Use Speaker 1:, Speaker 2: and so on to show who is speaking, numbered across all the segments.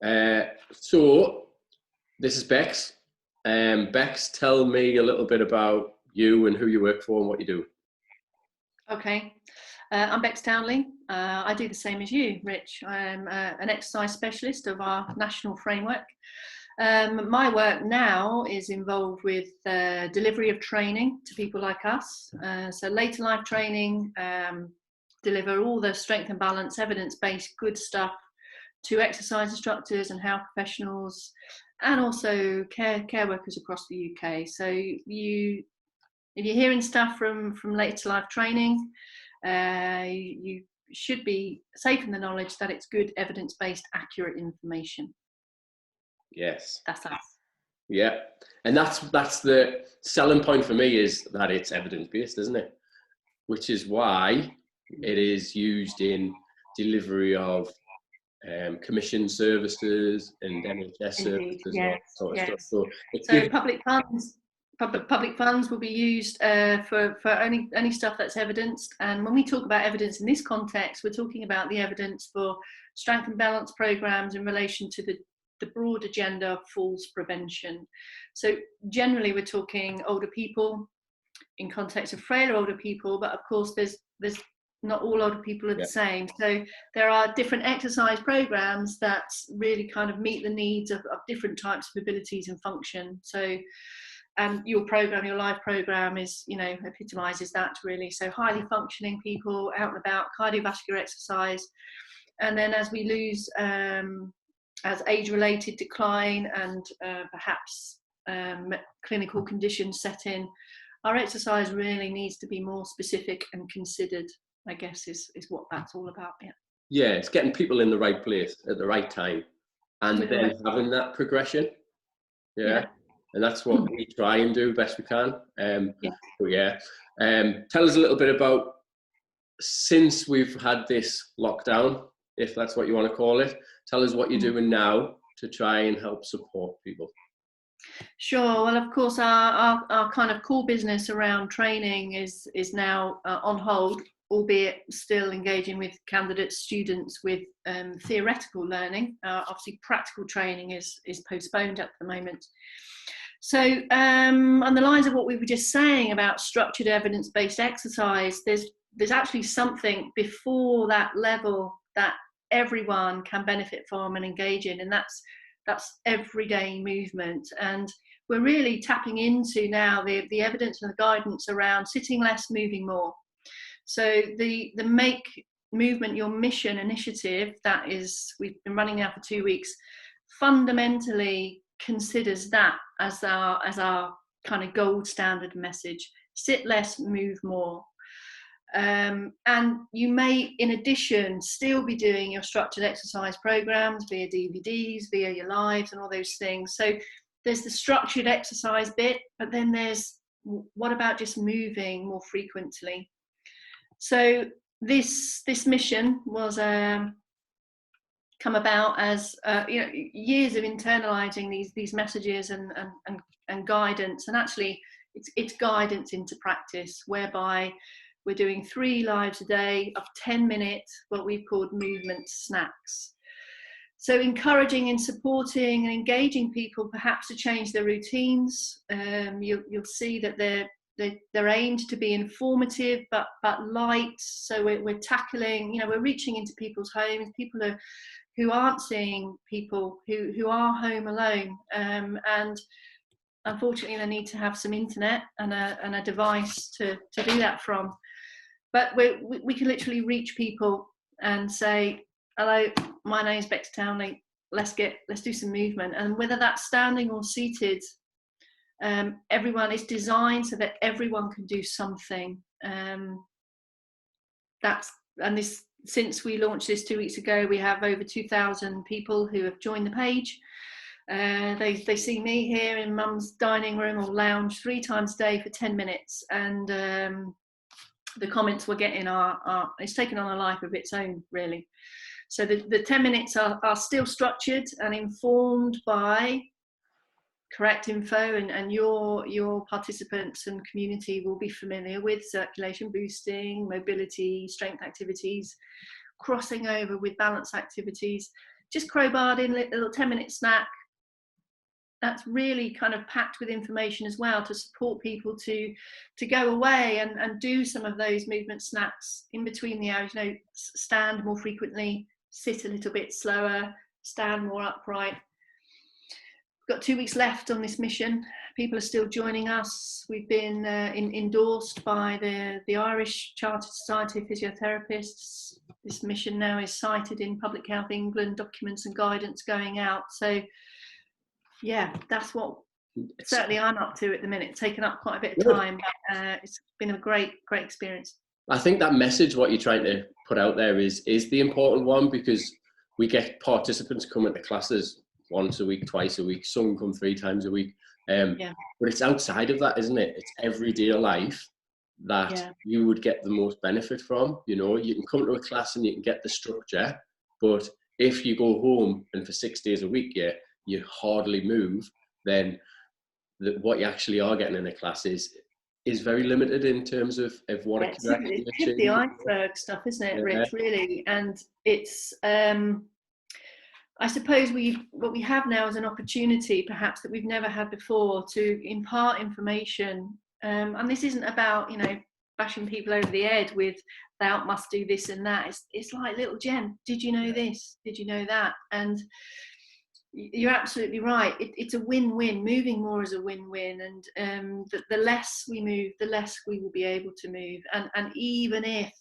Speaker 1: So this is Bex. Bex, tell me a little bit about you and who you work for and what you do.
Speaker 2: Okay, I'm Bex Townley. I do the same as you, Rich. I'm an exercise specialist of our national framework. My work now is involved with delivery of training to people like us. So later life training, deliver all the strength and balance, evidence-based good stuff to exercise instructors and health professionals, and also care workers across the UK. So if you're hearing stuff from later life training, you should be safe in the knowledge that it's good, evidence-based, accurate information.
Speaker 1: Yes.
Speaker 2: That's us.
Speaker 1: Yeah, and that's the selling point for me, is that it's evidence-based, isn't it? Which is why it is used in delivery of commission services and NHS services.
Speaker 2: Indeed, yes,
Speaker 1: and all that sort of
Speaker 2: yes.
Speaker 1: stuff.
Speaker 2: So public funds will be used for any stuff that's evidenced. And when we talk about evidence in this context, we're talking about the evidence for strength and balance programs in relation to the broad agenda of falls prevention. So generally we're talking older people in context of frailer older people, but of course there's not all older people are the same. So there are different exercise programs that really kind of meet the needs of different types of abilities and function. So your live program is, epitomizes that really. So highly functioning people, out and about, cardiovascular exercise. And then as we lose, as age-related decline and perhaps clinical conditions set in, our exercise really needs to be more specific and considered, I guess, is what that's all about.
Speaker 1: Yeah, it's getting people in the right place at the right time, and then having that progression. Yeah. And that's what we try and do best we can. Tell us a little bit about, since we've had this lockdown, if that's what you want to call it, tell us what you're doing now to try and help support people.
Speaker 2: Sure. Well, of course, our kind of core business around training is now on hold, albeit still engaging with candidates, students with theoretical learning. Obviously, practical training is postponed at the moment. So on the lines of what we were just saying about structured evidence-based exercise, there's actually something before that level that everyone can benefit from and engage in, and that's everyday movement. And we're really tapping into now the evidence and the guidance around sitting less, moving more. So the Make Movement Your Mission initiative, that is, we've been running now for 2 weeks, fundamentally considers that as our kind of gold standard message: sit less, move more. And you may, in addition, still be doing your structured exercise programs via DVDs, via your lives and all those things. So there's the structured exercise bit, but then there's, what about just moving more frequently? So this mission was come about as years of internalizing these messages and guidance, and actually it's guidance into practice, whereby we're doing 3 lives a day of 10 minutes, what we've called movement snacks. So encouraging and supporting and engaging people perhaps to change their routines. You'll see that they're aimed to be informative but light. So we're tackling, we're reaching into people's homes, people who aren't seeing people who are home alone, and unfortunately they need to have some internet and a device to do that from. But we can literally reach people and say, hello, my name's Bex Townley, let's do some movement. And whether that's standing or seated, everyone is designed so that everyone can do something. Since we launched this 2 weeks ago, we have over 2,000 people who have joined the page. They see me here in mum's dining room or lounge 3 times a day for 10 minutes. And the comments we're getting are it's taken on a life of its own, really. So the 10 minutes are still structured and informed by correct info, and your participants and community will be familiar with circulation boosting, mobility, strength activities, crossing over with balance activities. just crowbarred in a little 10-minute snack. That's really kind of packed with information as well to support people to go away and do some of those movement snacks in between the hours. You know, stand more frequently, sit a little bit slower, stand more upright. We've got 2 weeks left on this mission. People are still joining us. We've been endorsed by the Irish Chartered Society of Physiotherapists. This mission now is cited in Public Health England documents and guidance going out. So yeah, that's what certainly I'm up to at the minute. Taken up quite a bit of time. It's been a great experience.
Speaker 1: I think that message, what you're trying to put out there, is the important one, because we get participants coming to classes once a week, twice a week. Some come 3 times a week. But it's outside of that, isn't it? It's everyday life that you would get the most benefit from. You know, you can come to a class and you can get the structure, but if you go home and for 6 days a week, you hardly move, then what you actually are getting in a class is very limited in terms of what it can actually achieve.
Speaker 2: It's the iceberg stuff, isn't it, Rich, really? And it's, I suppose what we have now is an opportunity perhaps that we've never had before to impart information. And this isn't about, you know, bashing people over the head with thou must do this and that. It's like, little Jen, did you know this? Did you know that? And you're absolutely right. It's a win-win. Moving more is a win-win, and the less we move, the less we will be able to move. And even if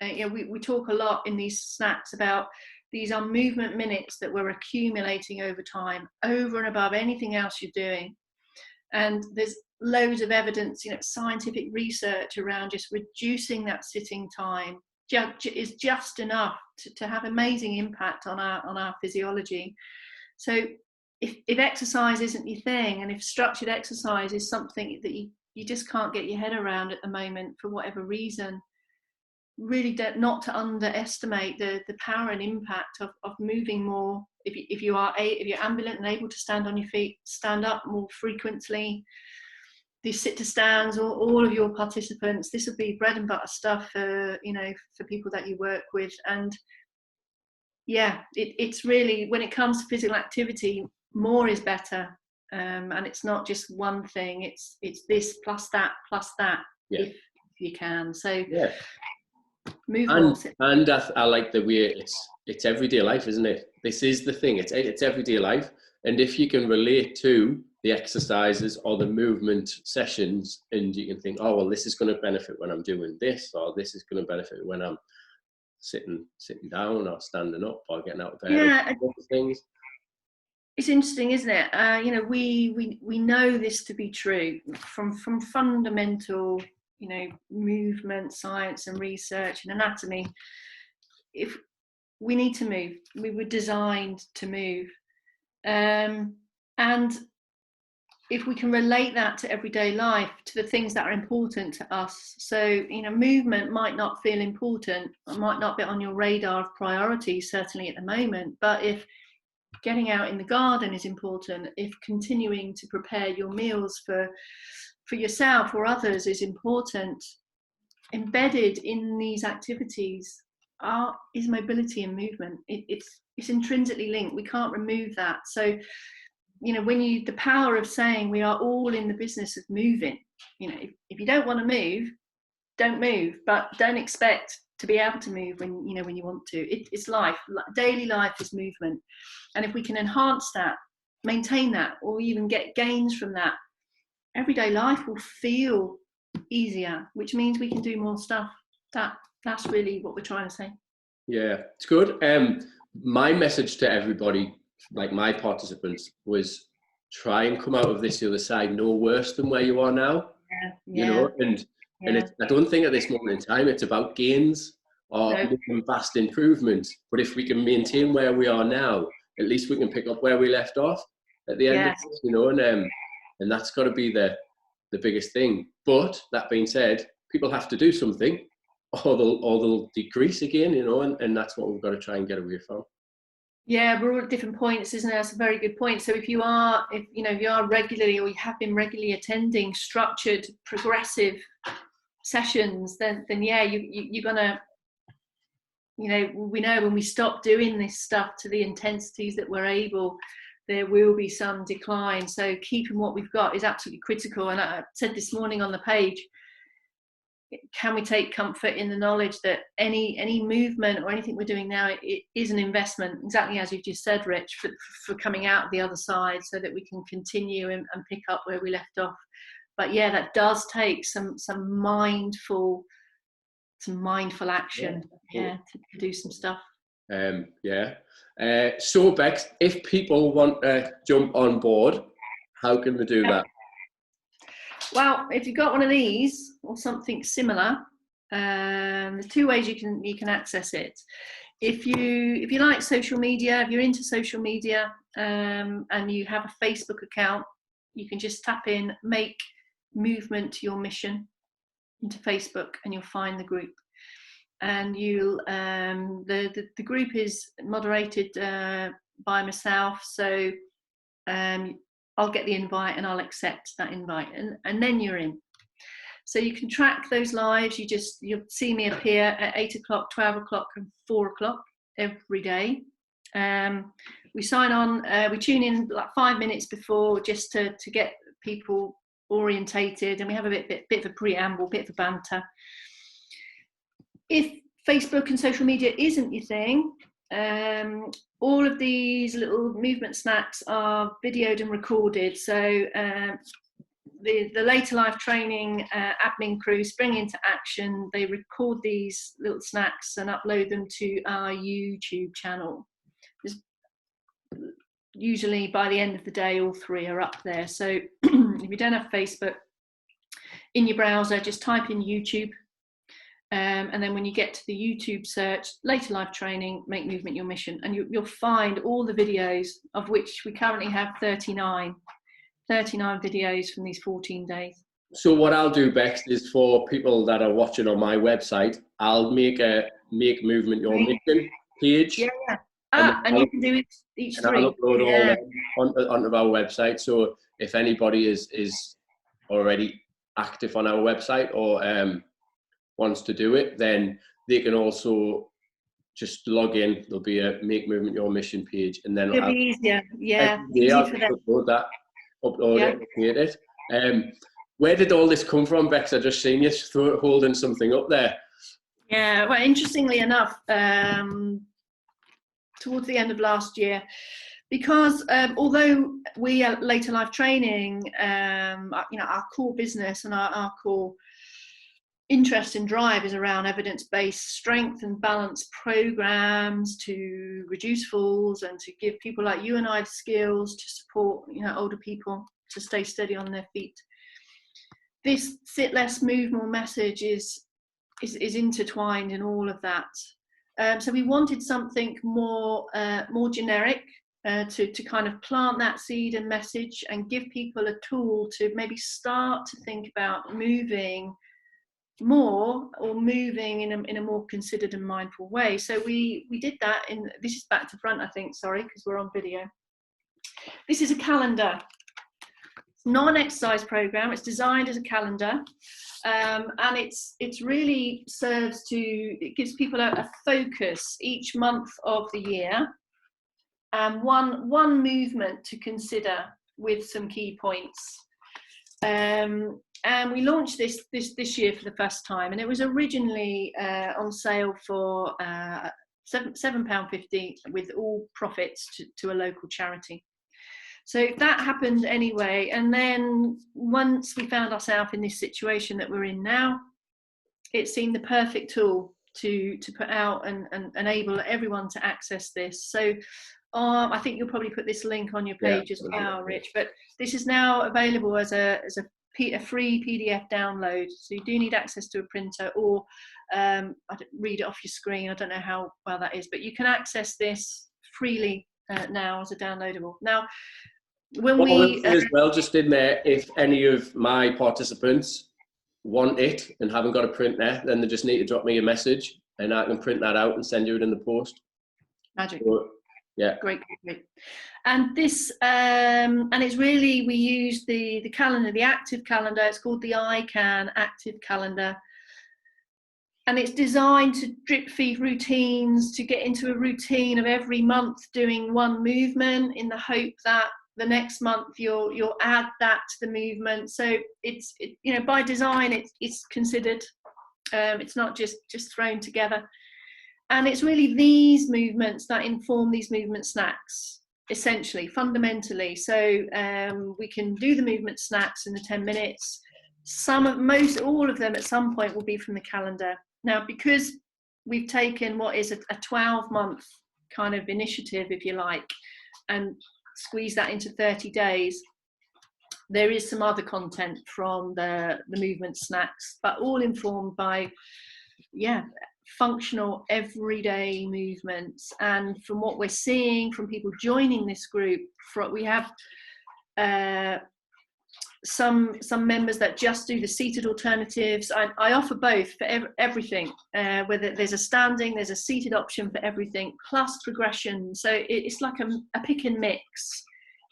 Speaker 2: you know, we talk a lot in these snacks about these are movement minutes that we're accumulating over time, over and above anything else you're doing. And there's loads of evidence, you know, scientific research around just reducing that sitting time is just enough to have amazing impact on our physiology. So if exercise isn't your thing, and if structured exercise is something that you just can't get your head around at the moment for whatever reason, really not to underestimate the power and impact of moving more. If you're ambulant and able to stand on your feet, stand up more frequently. These sit to stands, or all of your participants, this would be bread and butter stuff for, you know, for people that you work with. And yeah, it's really, when it comes to physical activity, more is better, and it's not just one thing. It's this plus that if you can. So move on.
Speaker 1: And I like the way it's everyday life, isn't it? This is the thing. It's everyday life, and if you can relate to the exercises or the movement sessions, and you can think, oh well, this is going to benefit when I'm doing this, or this is going to benefit when I'm sitting down or standing up or getting out of bed. Things.
Speaker 2: It's interesting, isn't it? You know, we know this to be true from fundamental, you know, movement science and research and anatomy. If we need to move, we were designed to move, and if we can relate that to everyday life, to the things that are important to us. So, you know, movement might not feel important, might not be on your radar of priorities, certainly at the moment, but if getting out in the garden is important, if continuing to prepare your meals for yourself or others is important, embedded in these activities is mobility and movement. It's intrinsically linked. We can't remove that. So, you know, the power of saying we are all in the business of moving. You know, if you don't want to move, don't move, but don't expect to be able to move when you want to. It's life. Daily life is movement, and if we can enhance that, maintain that, or even get gains from that, everyday life will feel easier, which means we can do more stuff. That's really what we're trying to say.
Speaker 1: Yeah, it's good. My message to everybody, like my participants, was try and come out of this the other side no worse than where you are now. You know, and I don't think at this moment in time it's about gains or vast improvements, but if we can maintain where we are now, at least we can pick up where we left off at the end of this, you know, and that's got to be the biggest thing. But that being said, people have to do something, or they'll decrease again, you know, and that's what we've got to try and get away from.
Speaker 2: Yeah, we're all at different points, isn't it? That's a very good point. So if you are regularly, or you have been regularly attending structured, progressive sessions, then yeah, you're gonna you know, we know when we stop doing this stuff to the intensities that we're able, there will be some decline. So keeping what we've got is absolutely critical. And I said this morning on the page, can we take comfort in the knowledge that any movement or anything we're doing now, it is an investment, exactly as you just said, Rich, for coming out of the other side, so that we can continue and pick up where we left off. But yeah, that does take some mindful action, to do some stuff.
Speaker 1: So Bex, if people want to jump on board, how can they do that?
Speaker 2: Well, if you've got one of these or something similar, there's two ways you can access it. If you like social media, if you're into social media, and you have a Facebook account, you can just tap in "Make Movement Your Mission" into Facebook, and you'll find the group. And you'll the group is moderated by myself, so I'll get the invite and I'll accept that invite, and then you're in. So you can track those lives. You'll see me appear at 8 o'clock, 12 o'clock and 4 o'clock every day. We sign on, we tune in like 5 minutes before, just to get people orientated, and we have a bit of a preamble, bit of a banter. If Facebook and social media isn't your thing, all of these little movement snacks are videoed and recorded. So the Later Life Training admin crew spring into action. They record these little snacks and upload them to our YouTube channel. Usually by the end of the day, all three are up there. So if you don't have Facebook, in your browser, just type in YouTube. And then when you get to the YouTube search, Later Life Training, Make Movement Your Mission, and you'll find all the videos, of which we currently have 39 videos from these 14 days.
Speaker 1: So what I'll do, Bex, is for people that are watching on my website, I'll make a Make Movement Your Mission page.
Speaker 2: Yeah. And you can do it each
Speaker 1: and
Speaker 2: three.
Speaker 1: I'll upload all onto our website. So if anybody is already active on our website or wants to do it, then they can also just log in. There'll be a Make Movement Your Mission page, and then
Speaker 2: it'll be easier. Yeah,
Speaker 1: upload it, create it. Where did all this come from, Bex? I just seen you holding something up there.
Speaker 2: Yeah, well, interestingly enough, towards the end of last year, because although we at Later Life Training, our core business and our core interest and drive is around evidence-based strength and balance programs to reduce falls and to give people like you and I the skills to support older people to stay steady on their feet. This sit less, move more message is intertwined in all of that. So we wanted something more generic to kind of plant that seed and message and give people a tool to maybe start to think about moving more, or moving in a more considered and mindful way. So we did that this is back to front, I think, sorry, because we're on video. This is a calendar. It's not an exercise program, it's designed as a calendar, and it's really it gives people a focus each month of the year, and one movement to consider with some key points. And we launched this year for the first time, and it was originally on sale for £7.50 with all profits to a local charity. So that happened anyway, and then once we found ourselves in this situation that we're in now, it seemed the perfect tool to put out and enable everyone to access this. So I think you'll probably put this link on your page as well, Rich, but this is now available as a free PDF download. So you do need access to a printer, or read it off your screen. I don't know how well that is, but you can access this freely now as a downloadable. Now, when
Speaker 1: as well, just in there, if any of my participants want it and haven't got a printer, then they just need to drop me a message, and I can print that out and send you it in the post.
Speaker 2: Magic.
Speaker 1: So, yeah.
Speaker 2: Great. And this, and it's really, we use the calendar, the active calendar. It's called the ICAN Active Calendar. And it's designed to drip feed routines, to get into a routine of every month doing one movement in the hope that the next month you'll add that to the movement. So it's by design it's considered. It's not just thrown together. And it's really these movements that inform these movement snacks, essentially, fundamentally. So we can do the movement snacks in the 10 minutes. All of them at some point will be from the calendar. Now, because we've taken what is a 12-month kind of initiative, if you like, and squeeze that into 30 days, there is some other content from the movement snacks, but all informed by, functional everyday movements. And from what we're seeing from people joining this group, we have some members that just do the seated alternatives. I offer both for everything, whether there's a standing, there's a seated option for everything, plus progression. So it's like a pick and mix.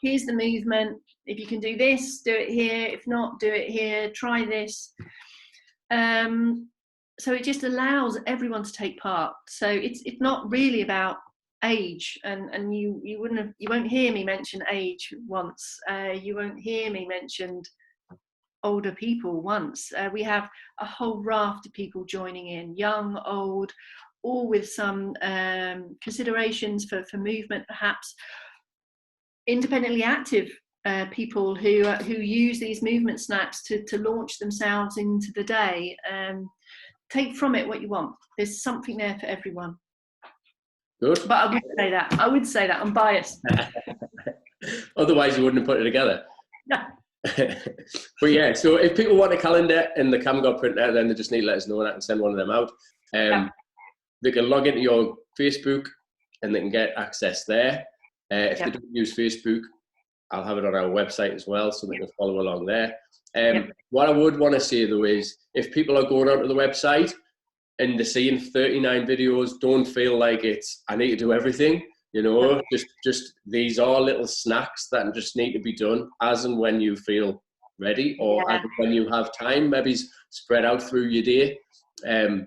Speaker 2: Here's the movement. If you can do this, do it here. If not, do it here. Try this. So it just allows everyone to take part. So it's not really about age, and you won't hear me mention age once. You won't hear me mention older people once. We have a whole raft of people joining in, young, old, all with some considerations for movement, perhaps independently active people who use these movement snacks to launch themselves into the day. Take from it what you want. There's something there for everyone.
Speaker 1: Good.
Speaker 2: But I would say that I'm biased.
Speaker 1: Otherwise you wouldn't have put it together.
Speaker 2: No.
Speaker 1: But yeah, so if people want a calendar and the Camgod printer, then they just need to let us know and I can send one of them out. They can log into your Facebook and they can get access there. If they don't use Facebook, I'll have it on our website as well, so they can follow along there. What I would want to say though is, if people are going onto the website and they're seeing 39 videos, don't feel like I need to do everything. Just these are little snacks that just need to be done as and when you feel ready, or as and when you have time. Maybe spread out through your day. And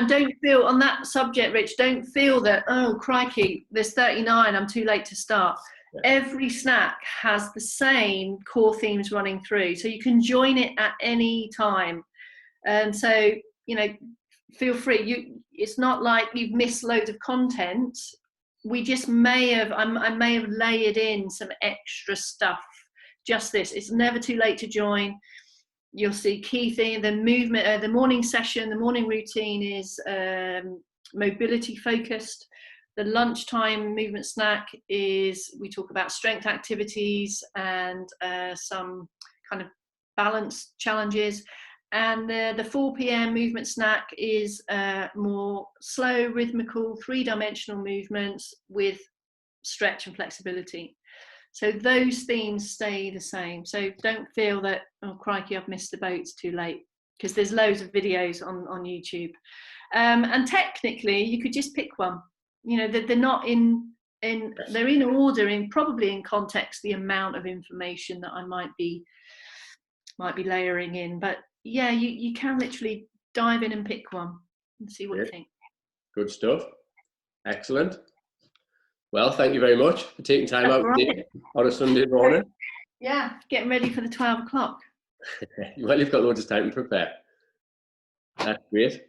Speaker 1: don't feel, on that subject, Rich, don't feel that, oh crikey, there's 39, I'm too late to start. Every snack has the same core themes running through, so you can join it at any time. And so, feel free. It's not like you've missed loads of content. We just I may have layered in some extra stuff. Just this. It's never too late to join. You'll see key thing. The movement, the morning session, the morning routine is mobility focused. The lunchtime movement snack is, we talk about strength activities and some kind of balance challenges. And the 4 p.m. movement snack is more slow, rhythmical, 3-dimensional movements with stretch and flexibility. So those themes stay the same. So don't feel that, oh crikey, I've missed the boat, it's too late, because there's loads of videos on YouTube. And technically, you could just pick one. They're not they're in order, probably in context, the amount of information that I might be layering in. But yeah, you can literally dive in and pick one and see what you think. Good stuff. Excellent. Well, thank you very much for taking time out today on a Sunday morning.
Speaker 2: Yeah, getting ready for the 12 o'clock.
Speaker 1: Well, you've got loads of time to prepare. That's great.